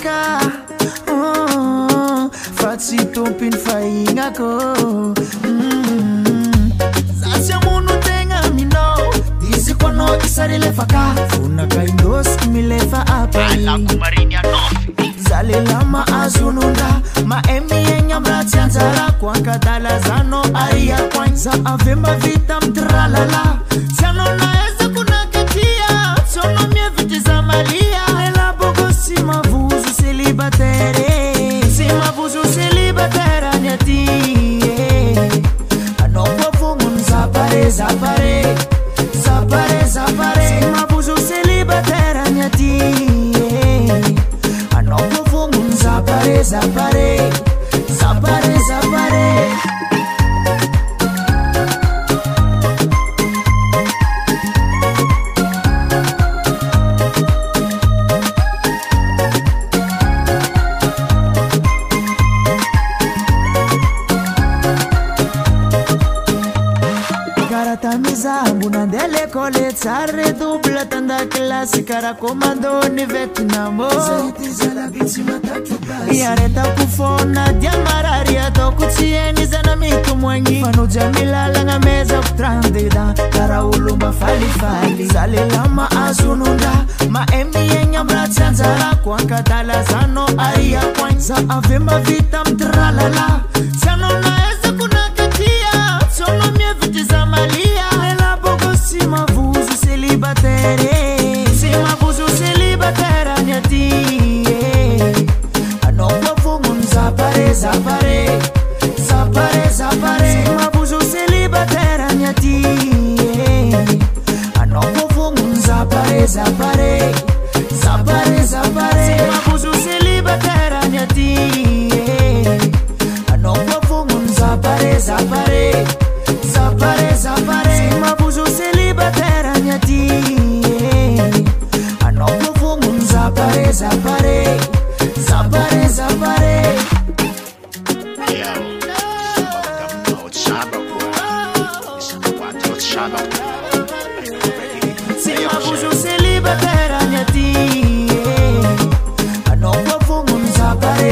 ka fa tsy tompiny fahignako zasy amono tegna minao disiko anao isarelefaka vonaka indosiko milefa apalako mariny anofy zalelama azononda maemiegny amratsy anjarako ankadalazano ariakoainy za ave mavita mitralala tsy anao naezako nakatia tsy anao mievitry za malia elaboko sy mavozo célibataire sy mavozo célibataire any aty anao koa vognony zapare sy mavozo célibataire any aty anao koa vognony zapare L'école tsare double tanda classe kara commando ni Vietnamo yareta kufona diamarari atoko tieni zana mitumwangi fano jamila langa meza kutrandida kara ulumba fali zalelama azununda ma emienya mratsanzara kwa kadala zano aria kwanza ave mavita mtralala zano naeza kunakatia sono mieviti za malia si mavozo célibataire any aty anao koa vognony zapare si mavozo célibataire any aty anao koa vognony zapare si mavozo célibataire any aty anao koa vognony zapare si mavozo célibataire any aty anao koa vognony zapare si mavozo célibataire any aty anao koa vognony zapare